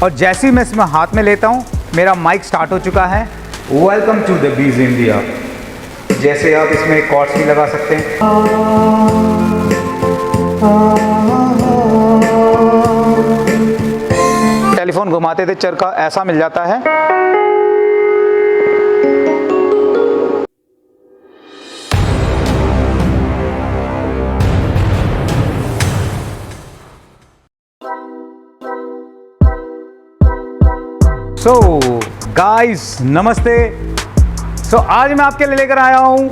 और जैसे ही मैं इसमें हाथ में लेता हूँ मेरा माइक स्टार्ट हो चुका है। Welcome to the Beej India. जैसे आप इसमें कॉर्ड्स भी लगा सकते हैं। टेलीफोन घुमाते थे चरखा ऐसा मिल जाता है। सो गाइस नमस्ते। आज मैं आपके लिए लेकर आया हूँ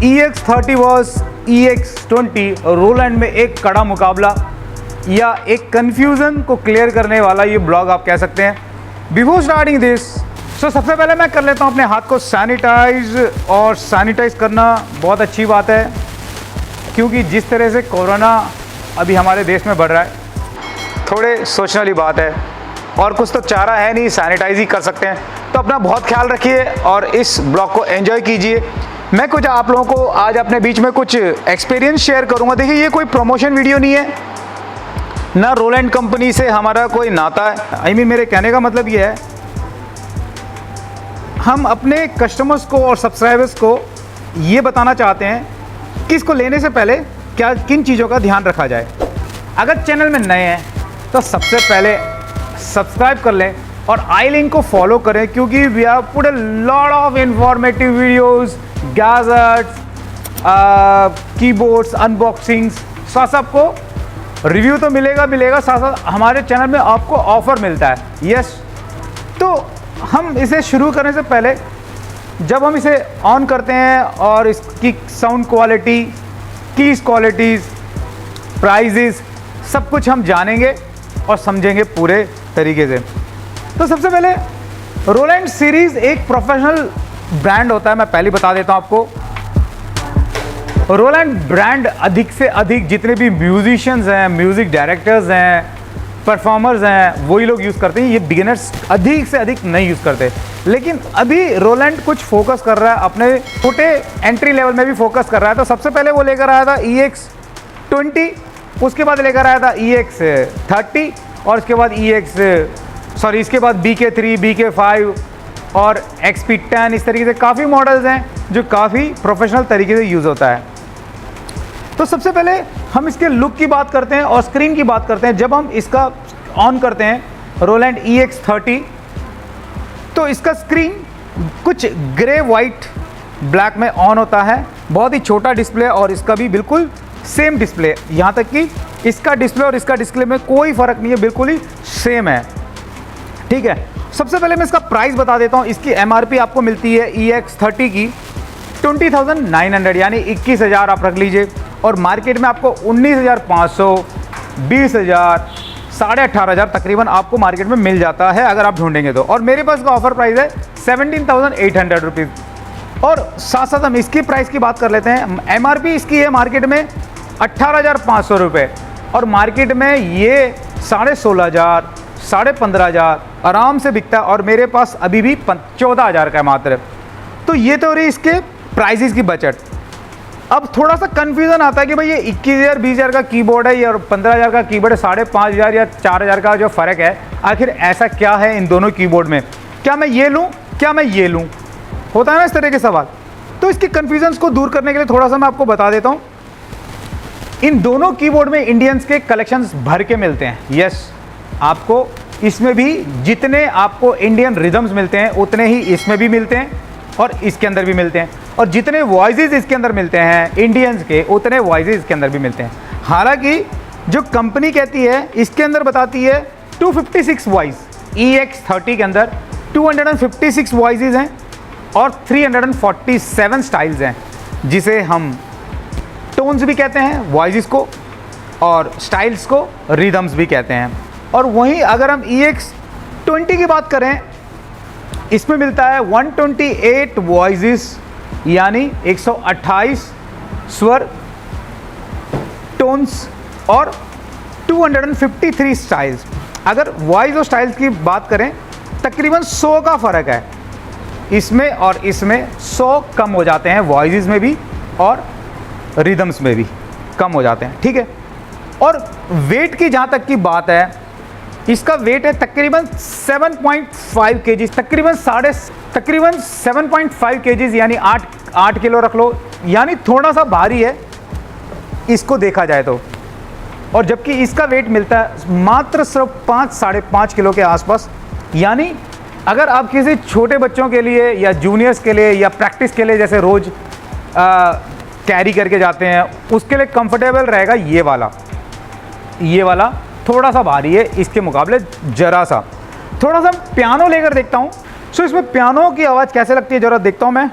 EX30 वर्स EX20 रोलैंड में एक कड़ा मुकाबला या एक कंफ्यूजन को क्लियर करने वाला ये ब्लॉग आप कह सकते हैं। बिफोर स्टार्टिंग दिस सबसे पहले मैं कर लेता हूँ अपने हाथ को सैनिटाइज, और सैनिटाइज करना बहुत अच्छी बात है क्योंकि जिस तरह से कोरोना अभी हमारे देश में बढ़ रहा है, थोड़े सोचने वाली बात है और कुछ तो चारा है नहीं, सैनिटाइज ही कर सकते हैं। तो अपना बहुत ख्याल रखिए और इस ब्लॉग को एंजॉय कीजिए। मैं कुछ आप लोगों को आज अपने बीच में कुछ एक्सपीरियंस शेयर करूंगा। देखिए ये कोई प्रमोशन वीडियो नहीं है, ना रोलैंड कंपनी से हमारा कोई नाता है। मेरे कहने का मतलब ये है, हम अपने कस्टमर्स को और सब्सक्राइबर्स को ये बताना चाहते हैं कि इसको लेने से पहले क्या किन चीज़ों का ध्यान रखा जाए। अगर चैनल में नए हैं तो सबसे पहले सब्सक्राइब कर लें और आई लिंक को फॉलो करें क्योंकि we have put a lot of informative videos, gadgets, keyboards, unboxings, साथ साथ आपको रिव्यू तो मिलेगा, साथ साथ हमारे चैनल में आपको ऑफर मिलता है। यस, तो हम इसे शुरू करने से पहले जब हम इसे ऑन करते हैं और इसकी sound quality, keys qualities, prices, सब कुछ हम जानेंगे और समझेंगे पूरे तरीके से। तो सबसे पहले रोलैंड सीरीज़ एक प्रोफेशनल ब्रांड होता है। मैं पहले बता देता हूँ आपको, रोलैंड ब्रांड अधिक से अधिक जितने भी म्यूजिशियंस हैं, म्यूज़िक डायरेक्टर्स हैं, परफॉर्मर्स हैं, वही लोग यूज़ करते हैं। ये बिगिनर्स अधिक से अधिक नहीं यूज़ करते। लेकिन अभी रोलैंड कुछ फोकस कर रहा है, अपने छोटे एंट्री लेवल में भी फोकस कर रहा है। तो सबसे पहले वो लेकर आया था EX20, उसके बाद लेकर आया था EX30 और इसके बाद इसके बाद BK3, BK5 और XP10। इस तरीके से काफ़ी मॉडल्स हैं जो काफ़ी प्रोफेशनल तरीके से यूज़ होता है। तो सबसे पहले हम इसके लुक की बात करते हैं और स्क्रीन की बात करते हैं। जब हम इसका ऑन करते हैं रोलैंड EX30 तो इसका स्क्रीन कुछ ग्रे वाइट ब्लैक में ऑन होता है। बहुत ही छोटा डिस्प्ले और इसका भी बिल्कुल सेम डिस्प्ले, यहाँ तक कि इसका डिस्प्ले और इसका डिस्प्ले में कोई फ़र्क नहीं है, बिल्कुल ही सेम है। ठीक है, सबसे पहले मैं इसका प्राइस बता देता हूँ। इसकी MRP आपको मिलती है EX30 की 20,900 यानी 21,000 आप रख लीजिए, और मार्केट में आपको 19,500, 20,000, 18,500 तकरीबन आपको मार्केट में मिल जाता है अगर आप ढूंढेंगे तो। और मेरे पास का ऑफर प्राइस है 17,800 रुपीज़। और साथ साथ हम इसकी प्राइस की बात कर लेते हैं। MRP इसकी है मार्केट में 18,500 रुपये और मार्केट में ये 16,500, 15,500 आराम से बिकता है और मेरे पास अभी भी 14,000 का है मात्र। तो ये तो रही इसके प्राइसेस की बजट। अब थोड़ा सा कन्फ्यूज़न आता है कि भाई ये 21,000 20,000 का कीबोर्ड है या 15,000 का कीबोर्ड है, 5,500 या 4,000 का जो फ़र्क है, आखिर ऐसा क्या है इन दोनों कीबोर्ड में? क्या मैं ये लूँ, क्या मैं ये लूँ? होता है ना इस तरह के सवाल। तो इसके कन्फ्यूजन्स को दूर करने के लिए थोड़ा सा मैं आपको बता देता हूँ। इन दोनों कीबोर्ड में इंडियंस के कलेक्शंस भर के मिलते हैं। यस, आपको इसमें भी जितने आपको इंडियन रिदम्स मिलते हैं उतने ही इसमें भी मिलते हैं और इसके अंदर भी मिलते हैं, और जितने वॉइसेस इसके अंदर मिलते हैं इंडियंस के उतने वॉइसेस इसके अंदर भी मिलते हैं। हालांकि जो कंपनी कहती है इसके अंदर बताती है 256 वॉइस, EX30 के अंदर 256 वॉइसेस हैं और 347 स्टाइल्स हैं, जिसे हम टोन्स भी कहते हैं वॉइसेस को, और स्टाइल्स को रिदम्स भी कहते हैं। और वहीं अगर हम EX20 की बात करें, इसमें मिलता है 128 वॉइसेस यानी 128 स्वर, टोन्स और 253 स्टाइल्स। अगर वॉइस और स्टाइल्स की बात करें तकरीबन 100 का फ़र्क है इसमें, और इसमें 100 कम हो जाते हैं, वॉइसेस में भी और रिदम्स में भी कम हो जाते हैं। ठीक है, और वेट की जहाँ तक की बात है इसका वेट है तकरीबन 7.5 केजी, तकरीबन 7.5 केजीज, यानी 8 किलो रख लो, यानी थोड़ा सा भारी है इसको देखा जाए तो। और जबकि इसका वेट मिलता है मात्र सिर्फ 5-5.5 किलो के आसपास। यानी अगर आप किसी छोटे बच्चों के लिए या जूनियर्स के लिए या प्रैक्टिस के लिए जैसे रोज़ कैरी करके जाते हैं, उसके लिए कंफर्टेबल रहेगा ये वाला थोड़ा सा भारी है इसके मुकाबले जरा सा। थोड़ा सा पियानो लेकर देखता हूँ। सो इसमें पियानो की आवाज़ कैसे लगती है जरा देखता हूँ मैं।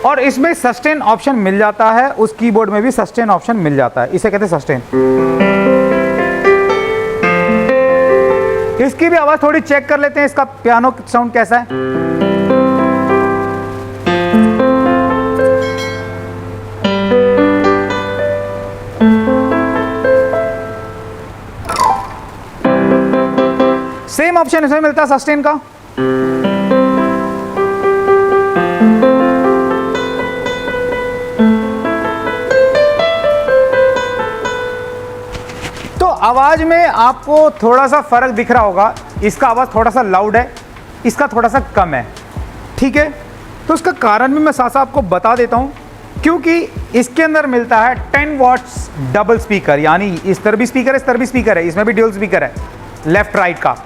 और इसमें सस्टेन ऑप्शन मिल जाता है, उस कीबोर्ड में भी सस्टेन ऑप्शन मिल जाता है, इसे कहते हैं सस्टेन। इसकी भी आवाज थोड़ी चेक कर लेते हैं, इसका पियानो साउंड कैसा है। सेम ऑप्शन इसमें मिलता है सस्टेन का। आवाज़ में आपको थोड़ा सा फ़र्क दिख रहा होगा, इसका आवाज़ थोड़ा सा लाउड है, इसका थोड़ा सा कम है, ठीक है। तो उसका कारण भी मैं साथ साथ आपको बता देता हूँ, क्योंकि इसके अंदर मिलता है 10 वॉट्स डबल स्पीकर, यानी इस तरह भी स्पीकर है, इस तरह भी स्पीकर है, इसमें भी ड्यूल स्पीकर है लेफ्ट राइट का,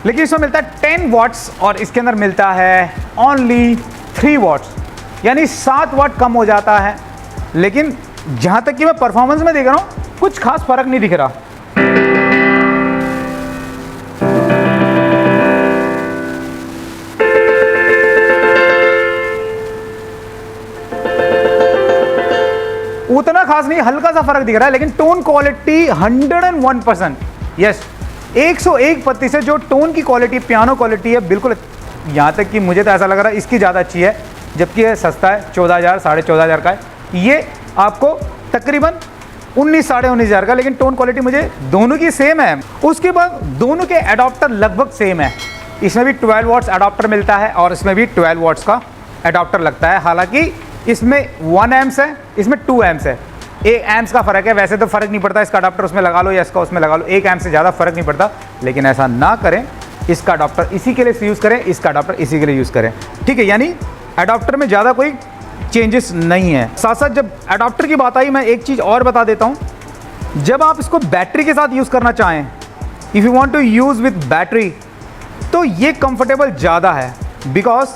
लेकिन इसमें मिलता है 10 वॉट्स और इसके अंदर मिलता है ओनली 3 वॉट्स, यानी 7 वाट कम हो जाता है। लेकिन जहाँ तक कि मैं परफॉर्मेंस में देख रहा हूँ कुछ खास फर्क नहीं दिख रहा। उतना खास नहीं, हल्का सा फर्क दिख रहा है, लेकिन टोन क्वालिटी 101%, यस 101% जो टोन की क्वालिटी, पियानो क्वालिटी है, बिल्कुल यहाँ तक कि मुझे तो ऐसा लग रहा है इसकी ज़्यादा अच्छी है, जबकि ये सस्ता है, 14,000 14,500 का है, ये आपको तकरीबन 19,000 का, लेकिन टोन क्वालिटी मुझे दोनों की सेम है। उसके बाद दोनों के एडाप्टर लगभग सेम है, इसमें भी 12 वॉट्स एडाप्टर मिलता है और इसमें भी 12 वॉट्स का एडाप्टर लगता है। हालांकि इसमें 1 एम्स है, इसमें 2 एम्स है, 1 एम्स का फ़र्क है। वैसे तो फ़र्क नहीं पड़ता, इसका अडाप्टर उसमें लगा लो या इसका उसमें लगा लो, 1 एम्स से ज़्यादा फ़र्क नहीं पड़ता, लेकिन ऐसा ना करें, इसका अडाप्टर इसी के लिए यूज़ करें, इसका अडाप्टर इसी के लिए यूज़ करें, ठीक है। यानी अडाप्टर में ज़्यादा कोई चेंजेस नहीं है। साथ साथ जब अडाप्टर की बात आई, मैं एक चीज़ और बता देता हूँ, जब आप इसको बैटरी के साथ यूज़ करना चाहें, if you want to use with battery, तो ये कंफर्टेबल ज़्यादा है, बिकॉज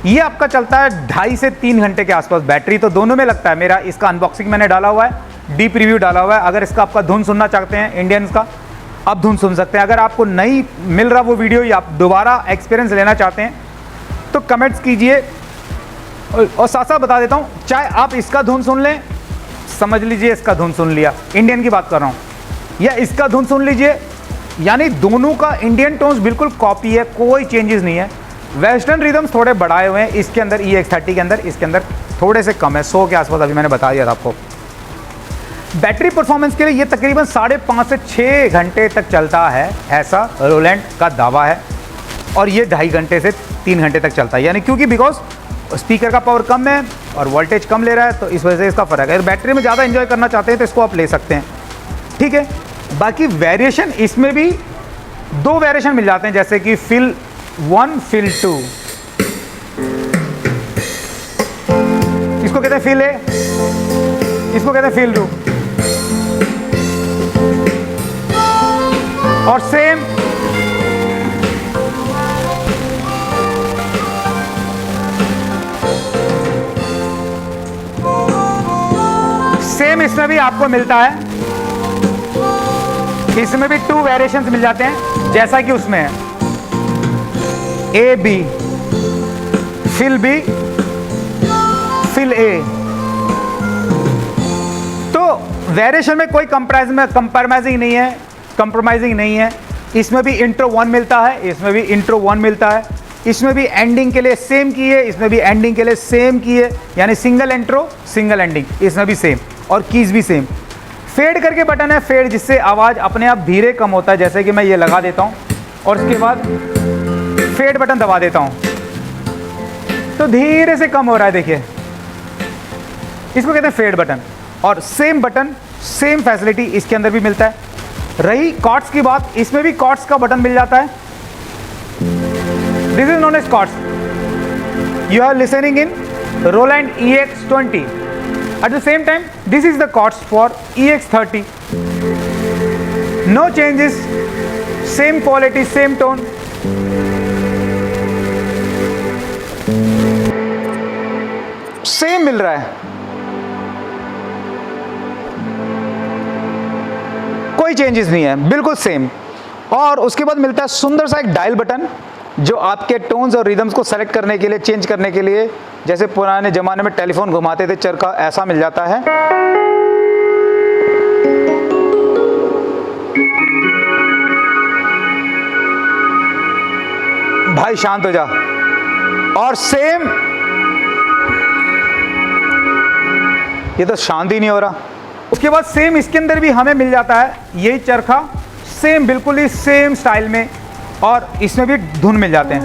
ये आपका चलता है 2.5 से 3 घंटे के आसपास। बैटरी तो दोनों में लगता है, मेरा इसका अनबॉक्सिंग मैंने डाला हुआ है, डीप रिव्यू डाला हुआ है। अगर इसका आपका धुन सुनना चाहते हैं इंडियंस का, आप धुन सुन सकते हैं। अगर आपको नहीं मिल रहा वो वीडियो या आप दोबारा एक्सपीरियंस लेना चाहते हैं तो कमेंट्स कीजिए। और साथ साथ बता देता हूँ, चाहे आप इसका धुन सुन लें, समझ लीजिए इसका धुन सुन लिया, इंडियन की बात कर रहा हूँ, या इसका धुन सुन लीजिए, यानी दोनों का इंडियन टोन्स बिल्कुल कॉपी है, कोई चेंजेस नहीं है। वेस्टर्न रिदम्स थोड़े बढ़ाए हुए हैं इसके अंदर, EX30 के अंदर, इसके अंदर थोड़े से कम है, 100 के आसपास, अभी मैंने बता दिया था आपको। बैटरी परफॉर्मेंस के लिए ये तकरीबन 5.5 से 6 घंटे तक चलता है, ऐसा रोलैंड का दावा है, और ये 2.5 घंटे से 3 घंटे तक चलता है, यानी क्योंकि बिकॉज स्पीकर का पावर कम है और वोल्टेज कम ले रहा है, तो इस वजह से इसका फ़र्क है। अगर बैटरी में ज़्यादा एंजॉय करना चाहते हैं तो इसको आप ले सकते हैं, ठीक है। बाकी वेरिएशन इसमें भी 2 वेरिएशन मिल जाते हैं, जैसे कि फिल 1 फिल 2, इसको कहते हैं फिल ए, इसको कहते हैं फिल 2, और सेम इसमें भी आपको मिलता है, इसमें भी 2 वेरिएशंस मिल जाते हैं, जैसा कि उसमें है A B, fill B, fill A. तो वेरिएशन में कोई कंप्रोमाइजिंग नहीं है, इसमें भी इंट्रो 1 मिलता है, इसमें भी इंट्रो 1 मिलता है, इसमें भी एंडिंग के लिए सेम की है, इसमें भी एंडिंग के लिए सेम की है, यानी सिंगल इंट्रो सिंगल एंडिंग, इसमें भी सेम, और कीज भी सेम। फेड करके बटन है, फेड जिससे आवाज़ अपने आप धीरे कम होता है, जैसे कि मैं ये लगा देता हूँ और उसके बाद फेड बटन दबा देता हूँ तो धीरे से कम हो रहा है, देखिए इसको कहते हैं फेड बटन। और सेम बटन सेम फैसिलिटी इसके अंदर भी मिलता है। रही कॉर्ड्स की बात, इसमें भी कॉर्ड्स का बटन मिल जाता है। This is known as chords. You are listening in Roland EX20. At the same time, this is the chords for EX30. No changes, same quality, same tone. Same मिल रहा है, कोई चेंजेस नहीं है, बिल्कुल सेम। और उसके बाद मिलता है सुंदर सा एक डायल बटन, जो आपके टोन्स और रिदम्स को सेलेक्ट करने के लिए, चेंज करने के लिए, जैसे पुराने ज़माने में टेलीफोन घुमाते थे चरखा, ऐसा मिल जाता है। भाई शांत हो जा। और सेम, ये तो शांत ही नहीं हो रहा। उसके बाद सेम इसके अंदर भी हमें मिल जाता है यही चरखा, सेम बिल्कुल ही सेम स्टाइल में, और इसमें भी धुन मिल जाते हैं।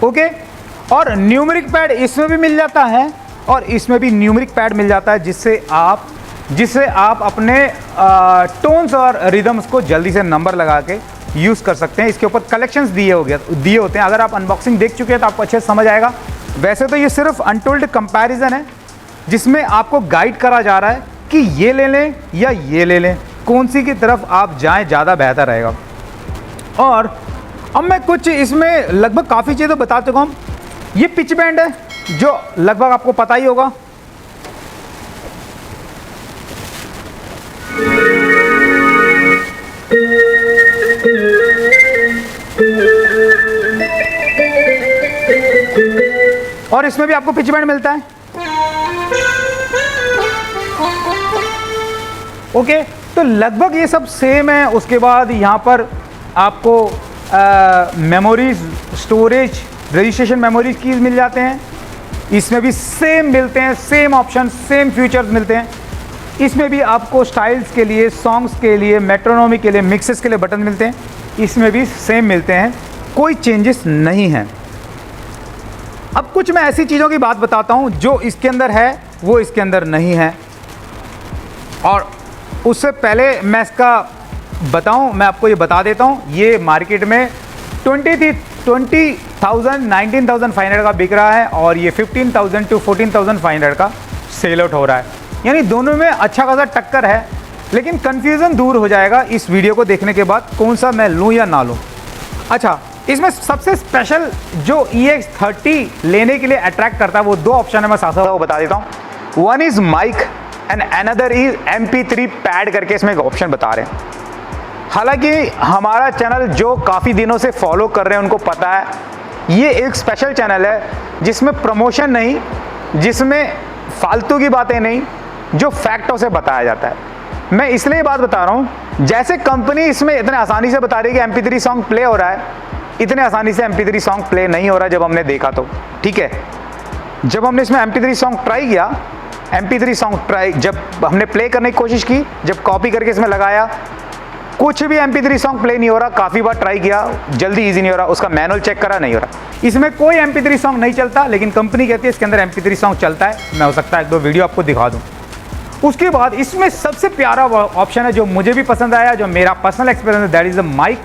ओके, और न्यूमेरिक पैड इसमें भी मिल जाता है, और इसमें भी न्यूमेरिक पैड मिल जाता है, जिससे आप अपने टोन्स और रिदम्स को जल्दी से नंबर लगा के यूज़ कर सकते हैं। इसके ऊपर कलेक्शंस दिए होते हैं। अगर आप अनबॉक्सिंग देख चुके हैं तो आपको अच्छे से समझ आएगा। वैसे तो ये सिर्फ अनटोल्ड कंपैरिजन है, जिसमें आपको गाइड करा जा रहा है कि ये ले लें या ये ले लें, कौन सी की तरफ आप जाएं ज़्यादा बेहतर रहेगा। और अब मैं कुछ इसमें लगभग काफ़ी चीज़ें बता चुका हूँ। ये पिच बैंड है, जो लगभग आपको पता ही होगा। और इसमें भी आपको पिच बैंड मिलता है। ओके, तो लगभग ये सब सेम है। उसके बाद यहाँ पर आपको मेमोरीज, स्टोरेज, रजिस्ट्रेशन मेमोरीज कीज मिल जाते हैं। इसमें भी सेम मिलते हैं, सेम ऑप्शन, सेम फीचर्स मिलते हैं। इसमें भी आपको स्टाइल्स के लिए, सॉन्ग्स के लिए, मेट्रोनॉमी के लिए, मिक्सेस के लिए बटन मिलते हैं। इसमें भी सेम मिलते हैं, कोई चेंजेस नहीं है। अब कुछ मैं ऐसी चीज़ों की बात बताता हूँ जो इसके अंदर है वो इसके अंदर नहीं है। और उससे पहले मैं इसका बताऊँ, मैं आपको ये बता देता हूँ, ये मार्केट में 19,500 का बिक रहा है, और ये 15,000 to 14,500 का सेल आउट हो रहा है। यानी दोनों में अच्छा खासा टक्कर है। लेकिन कन्फ्यूज़न दूर हो जाएगा इस वीडियो को देखने के बाद, कौन सा मैं लूँ या ना लूँ। अच्छा, इसमें सबसे स्पेशल जो EX30 लेने के लिए अट्रैक्ट करता है, वो दो ऑप्शन है, मैं साथ साथ वो बता देता हूँ। One is mic and another is MP3 pad करके इसमें एक ऑप्शन बता रहे हैं। हालांकि हमारा चैनल जो काफ़ी दिनों से फॉलो कर रहे हैं उनको पता है, ये एक स्पेशल चैनल है जिसमें प्रमोशन नहीं, जिसमें फालतू की बातें नहीं, जो फैक्टों से बताया जाता है। मैं इसलिए बात बता रहा हूँ, जैसे कंपनी इसमें इतने आसानी से बता रही है कि MP3 सॉन्ग प्ले हो रहा है, इतने आसानी से MP3 सॉन्ग प्ले नहीं हो रहा जब हमने देखा तो। ठीक है, जब हमने इसमें MP3 सॉन्ग ट्राई किया, MP3 सॉन्ग ट्राई जब हमने प्ले करने की कोशिश की, जब कॉपी करके इसमें लगाया, कुछ भी MP3 सॉन्ग प्ले नहीं हो रहा। काफ़ी बार ट्राई किया, जल्दी इजी नहीं हो रहा, उसका मैनुअल चेक करा, नहीं हो रहा। इसमें कोई MP3 सॉन्ग नहीं चलता, लेकिन कंपनी कहती है इसके अंदर MP3 सॉन्ग चलता है। मैं हो सकता है एक दो वीडियो आपको दिखा दूँ। उसके बाद इसमें सबसे प्यारा ऑप्शन है जो मुझे भी पसंद आया, जो मेरा पर्सनल एक्सपीरियंस है, दैट इज़ द माइक।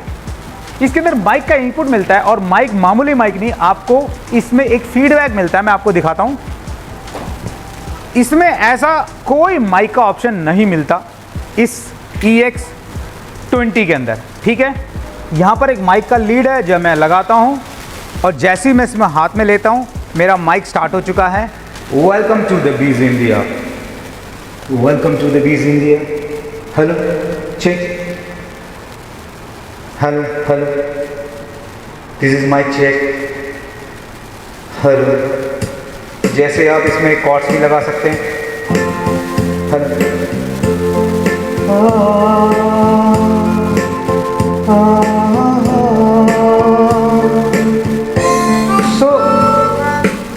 इसके अंदर माइक का इनपुट मिलता है, और माइक मामूली माइक नहीं, आपको इसमें एक फीडबैक मिलता है। मैं आपको दिखाता हूँ। इसमें ऐसा कोई माइक का ऑप्शन नहीं मिलता इस EX20 के अंदर। ठीक है, यहाँ पर एक माइक का लीड है जो मैं लगाता हूँ, और जैसे ही मैं इसमें हाथ में लेता हूँ, मेरा माइक स्टार्ट हो चुका है। Welcome to the Beej India, welcome to the Beej India, hello check, hello hello, this is mic check, hello. जैसे आप इसमें कॉर्ड्स भी लगा सकते हैं।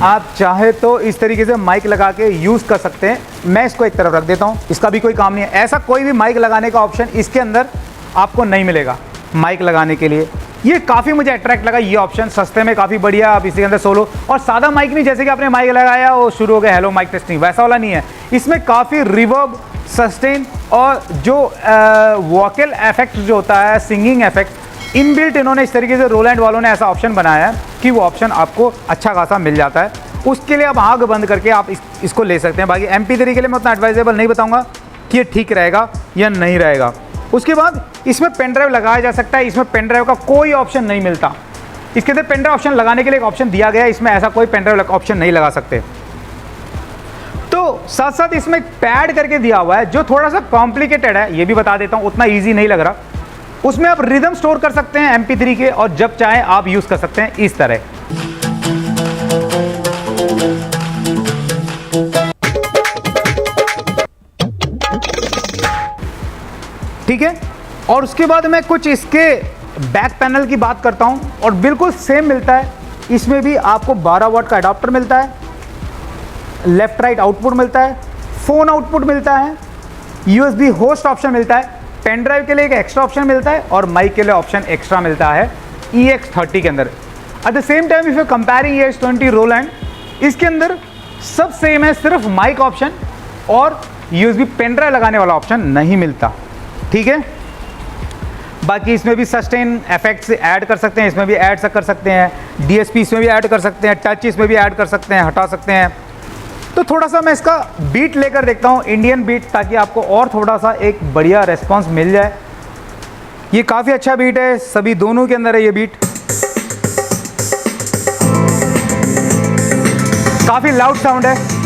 आप चाहे तो इस तरीके से माइक लगा के यूज़ कर सकते हैं। मैं इसको एक तरफ रख देता हूँ, इसका भी कोई काम नहीं है। ऐसा कोई भी माइक लगाने का ऑप्शन इसके अंदर आपको नहीं मिलेगा माइक लगाने के लिए। ये काफ़ी मुझे अट्रैक्ट लगा, ये ऑप्शन सस्ते में काफ़ी बढ़िया। आप इसके अंदर सोलो और सादा माइक नहीं, जैसे कि आपने माइक लगाया और शुरू हो गया हेलो माइक टेस्टिंग, वैसा वाला नहीं है। इसमें काफ़ी रिवर्ब, सस्टेन और जो वोकल इफेक्ट जो होता है, सिंगिंग इफेक्ट इनबिल्ट इन्होंने इस तरीके से रोलैंड वालों ने ऐसा ऑप्शन बनाया है कि वो ऑप्शन आपको अच्छा खासा मिल जाता है। उसके लिए आप आँख बंद करके आप इसको ले सकते हैं। बाकी MP3 के लिए मैं उतना एडवाइजेबल नहीं बताऊंगा कि ये ठीक रहेगा या नहीं रहेगा। उसके बाद इसमें पेन ड्राइव लगाया जा सकता है। इसमें पेन ड्राइव का कोई ऑप्शन नहीं मिलता। इसके अंदर पेन ड्राइव ऑप्शन लगाने के लिए एक ऑप्शन दिया गया है, इसमें ऐसा कोई पेन ड्राइव ऑप्शन नहीं लगा सकते। तो साथ साथ इसमें पैड करके दिया हुआ है जो थोड़ा सा कॉम्प्लिकेटेड है, ये भी बता देता हूँ, उतना ईजी नहीं लग रहा। उसमें आप रिदम स्टोर कर सकते हैं MP3 के और जब चाहे आप यूज़ कर सकते हैं इस तरह। ठीक है, और उसके बाद मैं कुछ इसके बैक पैनल की बात करता हूं और बिल्कुल सेम मिलता है। इसमें भी आपको 12 वाट का अडाप्टर मिलता है, लेफ्ट राइट आउटपुट मिलता है, फ़ोन आउटपुट मिलता है, USB होस्ट ऑप्शन मिलता है, पेन ड्राइव के लिए एक एक्स्ट्रा ऑप्शन मिलता है और माइक के लिए ऑप्शन एक्स्ट्रा मिलता है EX30 के अंदर। At the same time if you comparing EX20 Roland, इसके अंदर सब सेम है, सिर्फ माइक ऑप्शन और USB पेन ड्राइव लगाने वाला ऑप्शन नहीं मिलता। ठीक है, बाकी इसमें भी सस्टेन इफेक्ट्स ऐड कर सकते हैं, इसमें भी ऐड कर सकते हैं, DSP इसमें भी ऐड कर सकते हैं, टच इसमें भी ऐड कर सकते हैं, हटा सकते हैं। तो थोड़ा सा मैं इसका बीट लेकर देखता हूँ, इंडियन बीट, ताकि आपको और थोड़ा सा एक बढ़िया रेस्पॉन्स मिल जाए। ये काफ़ी अच्छा बीट है, सभी दोनों के अंदर है ये बीट, काफ़ी लाउड साउंड है।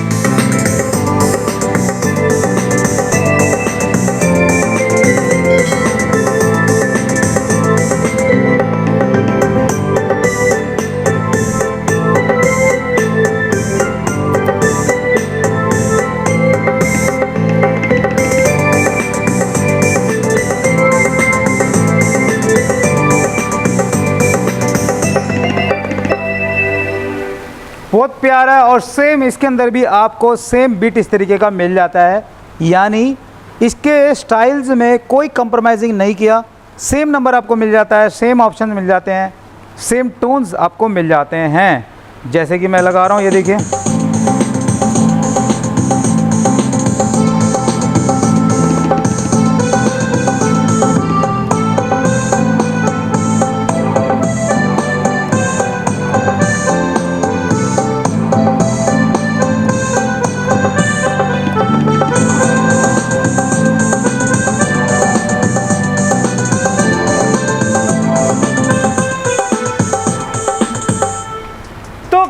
बहुत प्यारा है और सेम इसके अंदर भी आपको सेम बीट इस तरीके का मिल जाता है, यानी इसके स्टाइल्स में कोई कंप्रोमाइजिंग नहीं किया। सेम नंबर आपको मिल जाता है, सेम ऑप्शन मिल जाते हैं, सेम टोन्स आपको मिल जाते हैं। जैसे कि मैं लगा रहा हूँ, ये देखिए,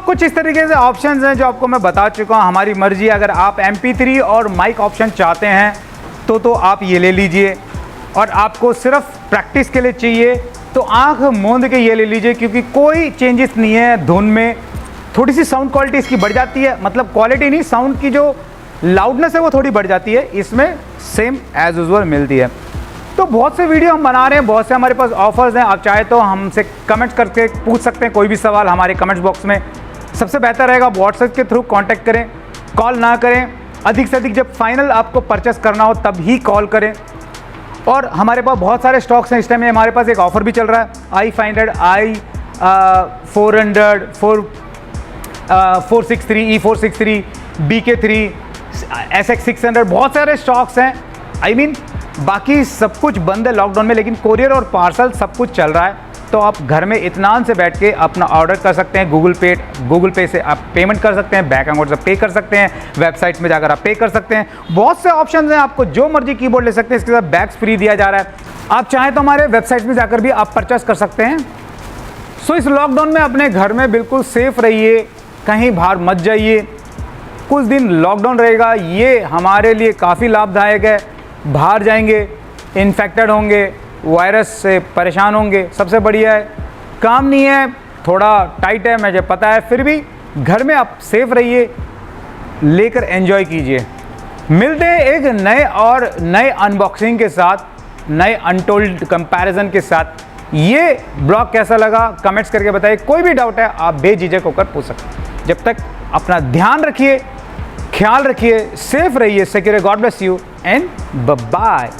कुछ इस तरीके से ऑप्शंस हैं जो आपको मैं बता चुका हूँ। हमारी मर्जी, अगर आप MP3 और माइक ऑप्शन चाहते हैं तो आप ये ले लीजिए, और आपको सिर्फ प्रैक्टिस के लिए चाहिए तो आंख मूंद के ये ले लीजिए, क्योंकि कोई चेंजेस नहीं है धुन में। थोड़ी सी साउंड क्वालिटी इसकी बढ़ जाती है, मतलब क्वालिटी नहीं, साउंड की जो लाउडनेस है वो थोड़ी बढ़ जाती है, इसमें सेम एज यूजुअल मिलती है। तो बहुत से वीडियो हम बना रहे हैं, बहुत से हमारे पास ऑफर्स हैं। आप चाहे तो हमसे कमेंट करके पूछ सकते हैं कोई भी सवाल हमारे कमेंट्स बॉक्स में। सबसे बेहतर रहेगा व्हाट्सएप के थ्रू कांटेक्ट करें, कॉल ना करें। अधिक से अधिक जब फाइनल आपको परचेस करना हो तब ही कॉल करें। और हमारे पास बहुत सारे स्टॉक्स हैं। इस टाइम में हमारे पास एक ऑफ़र भी चल रहा है, i500, i400, 463, E463, BK3, SX600, बहुत सारे स्टॉक्स हैं। बाकी सब कुछ बंद है लॉकडाउन में, लेकिन कोरियर और पार्सल सब कुछ चल रहा है। तो आप घर में इत्मीनान से बैठ के अपना ऑर्डर कर सकते हैं। गूगल पे से आप पेमेंट कर सकते हैं, बैंक अकाउंट से पे कर सकते हैं, वेबसाइट्स में जाकर आप पे कर सकते हैं। बहुत से ऑप्शन हैं, आपको जो मर्जी कीबोर्ड ले सकते हैं। इसके साथ बैग्स फ्री दिया जा रहा है। आप चाहें तो हमारे वेबसाइट में जाकर भी आप परचेस कर सकते हैं। सो इस लॉकडाउन में अपने घर में बिल्कुल सेफ़ रहिए, कहीं बाहर मत जाइए। कुछ दिन लॉकडाउन रहेगा, ये हमारे लिए काफ़ी लाभदायक है। बाहर जाएंगे, इन्फेक्टेड होंगे, वायरस से परेशान होंगे। सबसे बढ़िया है, काम नहीं है, थोड़ा टाइट है मुझे पता है, फिर भी घर में आप सेफ रहिए, लेकर एंजॉय कीजिए। मिलते हैं एक नए अनबॉक्सिंग के साथ, नए अनटोल्ड कंपैरिजन के साथ। ये ब्लॉग कैसा लगा कमेंट्स करके बताइए। कोई भी डाउट है आप बेझिझक होकर पूछ सकते हैं। जब तक अपना ध्यान रखिए, ख्याल रखिए, सेफ रहिए, secure. God bless you and bye bye.